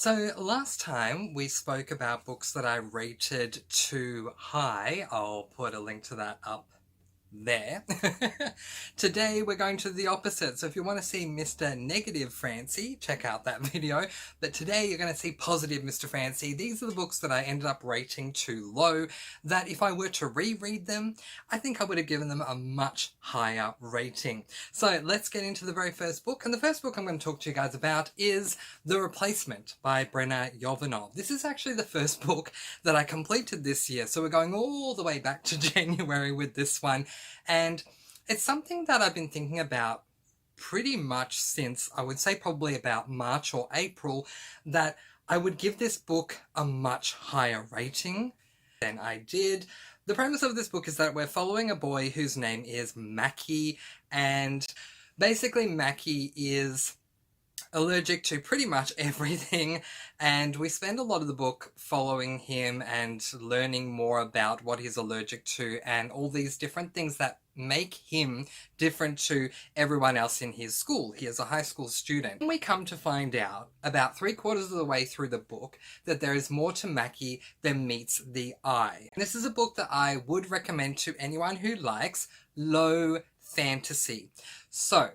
So last time we spoke about books that I rated too high. I'll put a link to that up there. Today we're going to the opposite. So if you want to see Mr. Negative Francy, check out that video. But today you're going to see Positive Mr. Francy. These are the books that I ended up rating too low, that if I were to reread them, I think I would have given them a much higher rating. So let's get into the very first book. And the first book I'm going to talk to you guys about is The Replacement by Brenna Yovanov. This is actually the first book that I completed this year. So we're going all the way back to January with this one. And it's something that I've been thinking about pretty much since, I would say probably about March or April, that I would give this book a much higher rating than I did. The premise of this book is that we're following a boy whose name is Mackie, and basically Mackie is allergic to pretty much everything, and we spend a lot of the book following him and learning more about what he's allergic to and all these different things that make him different to everyone else in his school. He is a high school student. And we come to find out about 3/4 of the way through the book that there is more to Mackie than meets the eye. And this is a book that I would recommend to anyone who likes low fantasy. So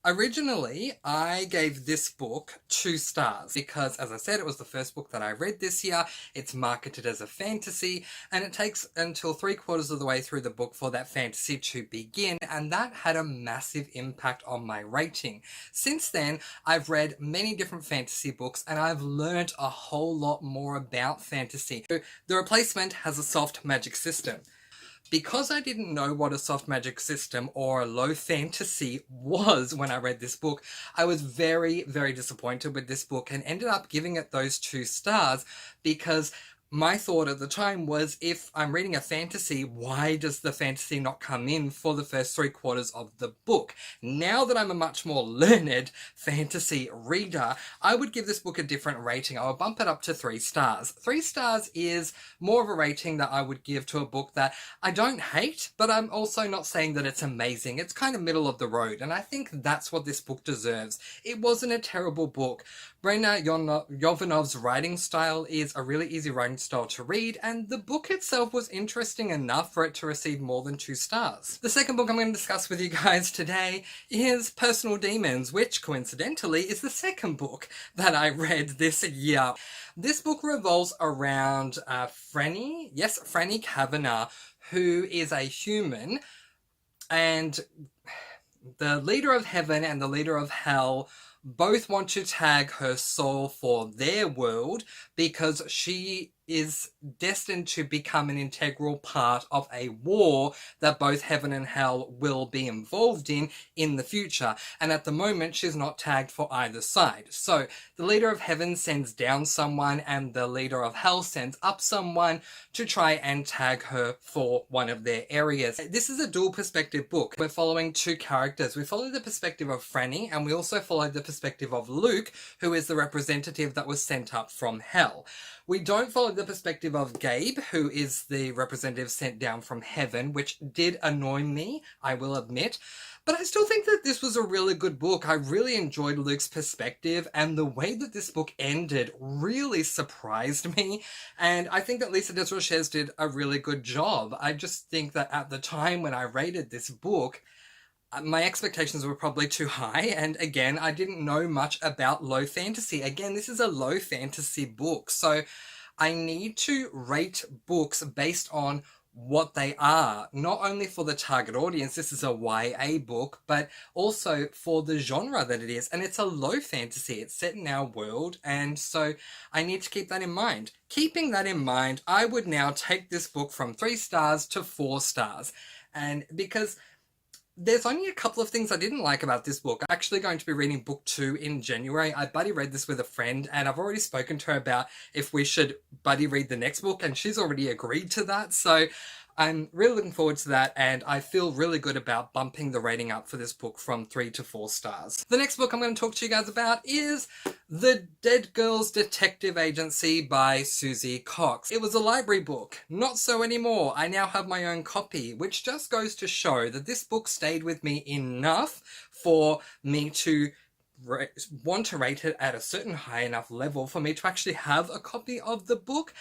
originally, I gave this book 2 stars because, as I said, it was the first book that I read this year. It's marketed as a fantasy, and it takes until 3/4 of the way through the book for that fantasy to begin, and that had a massive impact on my rating. Since then, I've read many different fantasy books, and I've learned a whole lot more about fantasy. The Replacement has a soft magic system. Because I didn't know what a soft magic system or a low fantasy was when I read this book, I was very, very disappointed with this book and ended up giving it those 2 stars because my thought at the time was, if I'm reading a fantasy, why does the fantasy not come in for the first 3/4 of the book? Now that I'm a much more learned fantasy reader, I would give this book a different rating. I would bump it up to 3 stars. 3 stars is more of a rating that I would give to a book that I don't hate, but I'm also not saying that it's amazing. It's kind of middle of the road, and I think that's what this book deserves. It wasn't a terrible book. Brenna Yovanov's writing style is a really easy writing style to read, and the book itself was interesting enough for it to receive more than 2 stars. The second book I'm going to discuss with you guys today is Personal Demons, which coincidentally is the second book that I read this year. This book revolves around Franny Kavanagh, who is a human, and the leader of heaven and the leader of hell both want to tag her soul for their world because she is destined to become an integral part of a war that both heaven and hell will be involved in the future. And at the moment, she's not tagged for either side. So the leader of heaven sends down someone and the leader of hell sends up someone to try and tag her for one of their areas. This is a dual perspective book. We're following 2 characters. We follow the perspective of Franny, and we also follow the perspective of Luke, who is the representative that was sent up from hell. We don't follow the perspective of Gabe, who is the representative sent down from heaven, which did annoy me, I will admit. But I still think that this was a really good book. I really enjoyed Luke's perspective, and the way that this book ended really surprised me. And I think that Lisa Desroches did a really good job. I just think that at the time when I rated this book, my expectations were probably too high, and again, I didn't know much about low fantasy. Again, this is a low fantasy book, so I need to rate books based on what they are, not only for the target audience, this is a YA book, but also for the genre that it is, and it's a low fantasy, it's set in our world, and so I need to keep that in mind. Keeping that in mind, I would now take this book from 3 stars to 4 stars, and because there's only a couple of things I didn't like about this book. I'm actually going to be reading book 2 in January. I buddy read this with a friend, and I've already spoken to her about if we should buddy read the next book, and she's already agreed to that. So I'm really looking forward to that, and I feel really good about bumping the rating up for this book from 3 to 4 stars. The next book I'm going to talk to you guys about is The Dead Girls Detective Agency by Susie Cox. It was a library book. Not so anymore. I now have my own copy, which just goes to show that this book stayed with me enough for me to want to rate it at a certain high enough level for me to actually have a copy of the book.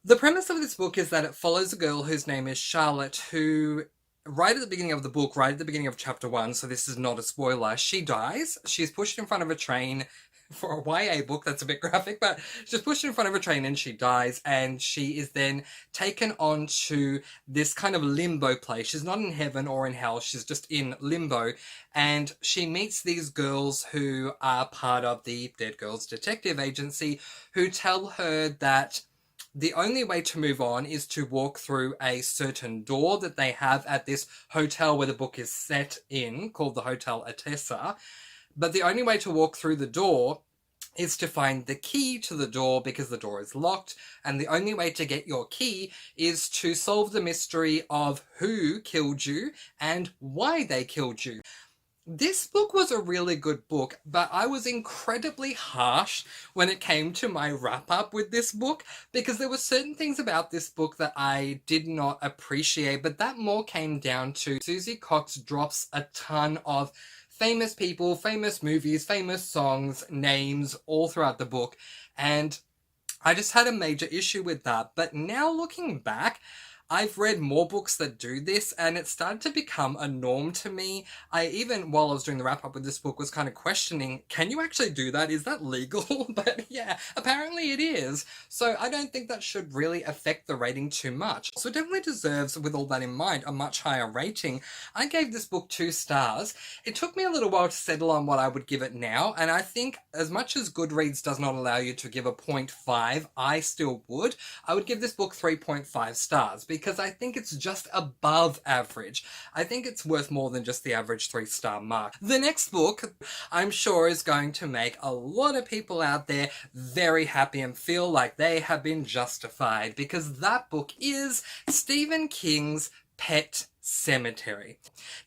The premise of this book is that it follows a girl whose name is Charlotte, who right at the beginning of the book, right at the beginning of chapter 1, so this is not a spoiler, she dies. She's pushed in front of a train. For a YA book, that's a bit graphic, but she's pushed in front of a train and she dies, and she is then taken on to this kind of limbo place. She's not in heaven or in hell, she's just in limbo, and she meets these girls who are part of the Dead Girls Detective Agency, who tell her that the only way to move on is to walk through a certain door that they have at this hotel where the book is set in, called the Hotel Atessa. But the only way to walk through the door is to find the key to the door because the door is locked, and the only way to get your key is to solve the mystery of who killed you and why they killed you. This book was a really good book, but I was incredibly harsh when it came to my wrap-up with this book, because there were certain things about this book that I did not appreciate, but that more came down to Susie Cox drops a ton of famous people, famous movies, famous songs, names all throughout the book, and I just had a major issue with that. But now looking back, I've read more books that do this, and it started to become a norm to me. I even, while I was doing the wrap-up with this book, was kind of questioning, can you actually do that? Is that legal? But yeah, apparently it is. So I don't think that should really affect the rating too much. So it definitely deserves, with all that in mind, a much higher rating. I gave this book 2 stars. It took me a little while to settle on what I would give it now, and I think as much as Goodreads does not allow you to give a 0.5, I still would. I would give this book 3.5 stars, because I think it's just above average. I think it's worth more than just the average 3-star mark. The next book, I'm sure, is going to make a lot of people out there very happy and feel like they have been justified, because that book is Stephen King's Pet Sematary.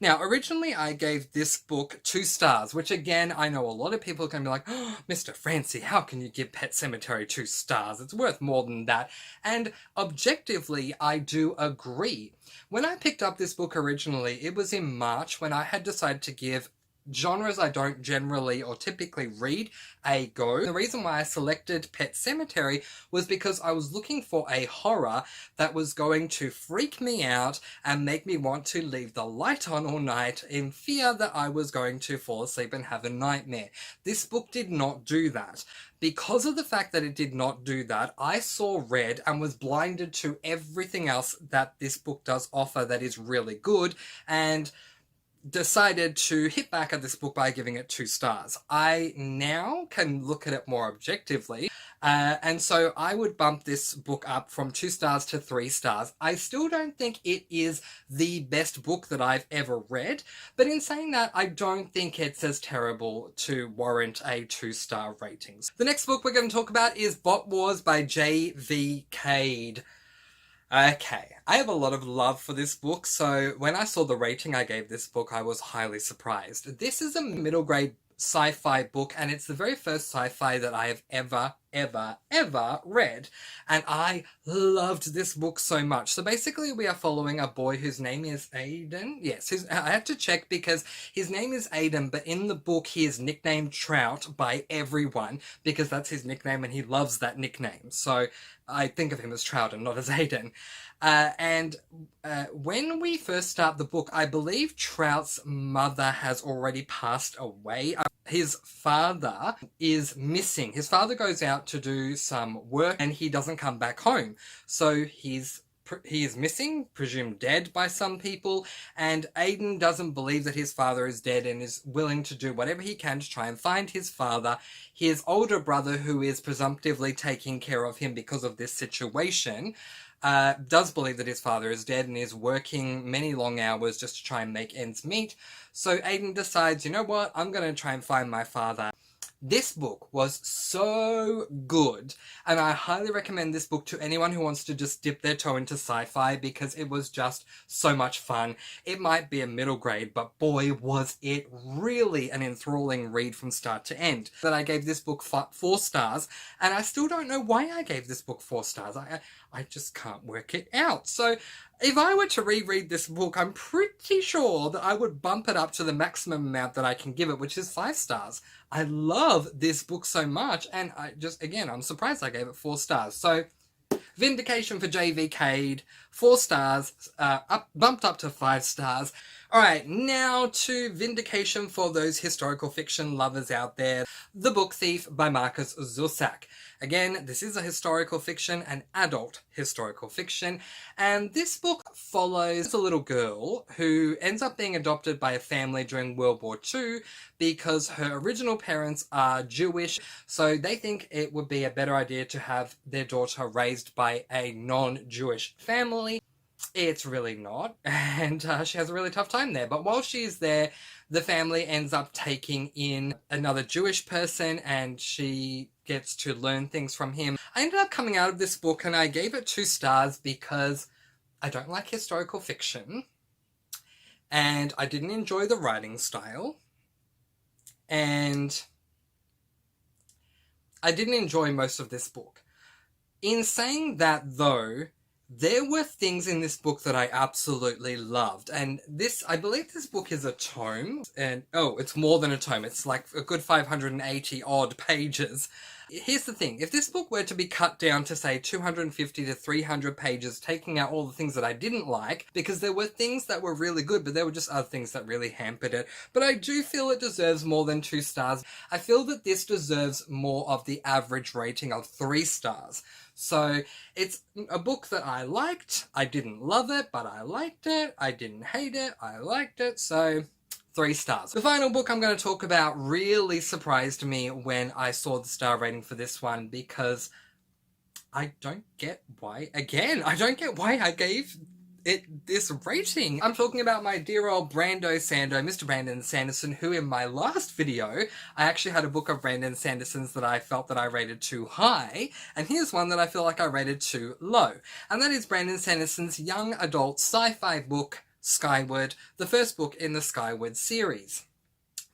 Now, originally I gave this book 2 stars, which again, I know a lot of people are going to be like, oh, Mr. Francy, how can you give Pet Sematary 2 stars? It's worth more than that. And objectively, I do agree. When I picked up this book originally, it was in March when I had decided to give genres I don't generally or typically read a go. The reason why I selected Pet Sematary was because I was looking for a horror that was going to freak me out and make me want to leave the light on all night in fear that I was going to fall asleep and have a nightmare. This book did not do that. Because of the fact that it did not do that, I saw red and was blinded to everything else that this book does offer that is really good, and decided to hit back at this book by giving it 2 stars. I now can look at it more objectively, and so I would bump this book up from 2 stars to 3 stars. I still don't think it is the best book that I've ever read, but in saying that, I don't think it's as terrible to warrant a 2-star rating. The next book we're going to talk about is Bot Wars by J.V. Cade. Okay, I have a lot of love for this book, so when I saw the rating I gave this book, I was highly surprised. This is a middle grade sci-fi book, and it's the very first sci-fi that I have ever read, and I loved this book so much. So basically we are following a boy whose name is Aiden. Yes, I had to check because his name is Aiden, but in the book he is nicknamed Trout by everyone because that's his nickname and he loves that nickname. So I think of him as Trout and not as Aiden. When we first start the book, I believe Trout's mother has already passed away. His father is missing. His father goes out to do some work and he doesn't come back home. So he is missing, presumed dead by some people, and Aiden doesn't believe that his father is dead and is willing to do whatever he can to try and find his father. His older brother, who is presumptively taking care of him because of this situation, does believe that his father is dead and is working many long hours just to try and make ends meet. So Aiden decides, you know what, I'm going to try and find my father. This book was so good, and I highly recommend this book to anyone who wants to just dip their toe into sci-fi because it was just so much fun. It might be a middle grade, but boy was it really an enthralling read from start to end. That I gave this book 4 stars, and I still don't know why I gave this book 4 stars. I just can't work it out. So If I were to reread this book, I'm pretty sure that I would bump it up to the maximum amount that I can give it, which is 5 stars. I love this book so much, and again, I'm surprised I gave it 4 stars. So, Vindication for JV Cade, 4 stars, bumped up to 5 stars. Alright, now to Vindication for those historical fiction lovers out there. The Book Thief by Markus Zusak. Again, this is a historical fiction, an adult historical fiction, and this book follows a little girl who ends up being adopted by a family during World War II because her original parents are Jewish, so they think it would be a better idea to have their daughter raised by a non-Jewish family. It's really not, and she has a really tough time there. But while she's there, the family ends up taking in another Jewish person, and she gets to learn things from him. I ended up coming out of this book and I gave it 2 stars because I don't like historical fiction, and I didn't enjoy the writing style, and I didn't enjoy most of this book. In saying that, though, there were things in this book that I absolutely loved, and I believe this book is a tome, and it's more than a tome, it's like a good 580 odd pages. Here's the thing, if this book were to be cut down to say 250 to 300 pages, taking out all the things that I didn't like, because there were things that were really good, but there were just other things that really hampered it, but I do feel it deserves more than 2 stars. I feel that this deserves more of the average rating of 3 stars. So, it's a book that I liked. I didn't love it, but I liked it. I didn't hate it. I liked it. So, 3 stars. The final book I'm going to talk about really surprised me when I saw the star rating for this one, because I don't get why I gave it this rating. I'm talking about my dear old Mr. Brandon Sanderson, who in my last video, I actually had a book of Brandon Sanderson's that I felt that I rated too high, and here's one that I feel like I rated too low. And that is Brandon Sanderson's young adult sci-fi book, Skyward, the first book in the Skyward series.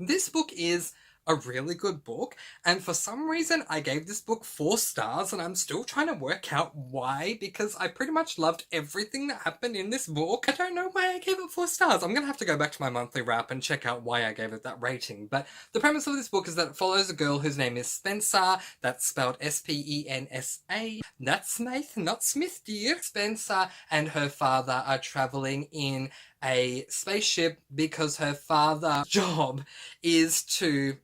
This book is a really good book, and for some reason I gave this book 4 stars, and I'm still trying to work out why, because I pretty much loved everything that happened in this book. I don't know why I gave it 4 stars. I'm gonna have to go back to my monthly wrap and check out why I gave it that rating, but the premise of this book is that it follows a girl whose name is Spencer, that's spelled S-P-E-N-S-A. That's Smith, not Smith, dear. Spencer and her father are travelling in a spaceship because her father's job is to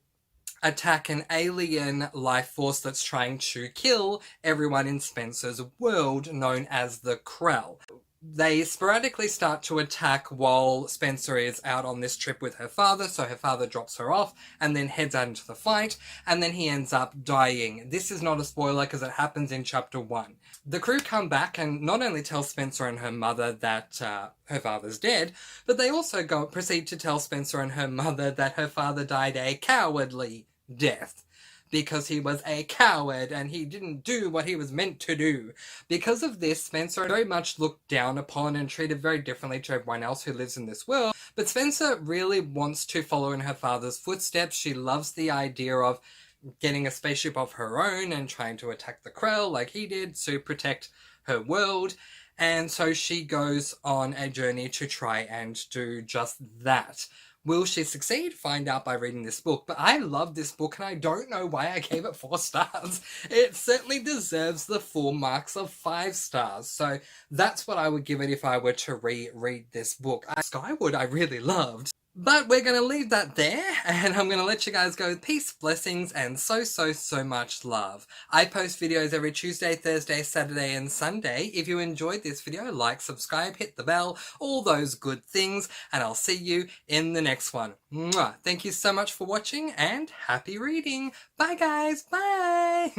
attack an alien life force that's trying to kill everyone in Spencer's world, known as the Krell. They sporadically start to attack while Spencer is out on this trip with her father, so her father drops her off and then heads out into the fight, and then he ends up dying. This is not a spoiler because it happens in chapter 1. The crew come back and not only tell Spencer and her mother that her father's dead, but they also proceed to tell Spencer and her mother that her father died a cowardly death, because he was a coward and he didn't do what he was meant to do. Because of this, Spencer very much looked down upon and treated very differently to everyone else who lives in this world. But Spencer really wants to follow in her father's footsteps. She loves the idea of getting a spaceship of her own and trying to attack the Krell like he did to protect her world. And so she goes on a journey to try and do just that. Will she succeed? Find out by reading this book. But I love this book and I don't know why I gave it 4 stars. It certainly deserves the full marks of 5 stars. So that's what I would give it if I were to reread this book. Skyward I really loved. But we're going to leave that there, and I'm going to let you guys go with peace, blessings, and so much love. I post videos every Tuesday, Thursday, Saturday, and Sunday. If you enjoyed this video, like, subscribe, hit the bell, all those good things, and I'll see you in the next one. Mwah! Thank you so much for watching, and happy reading! Bye guys! Bye!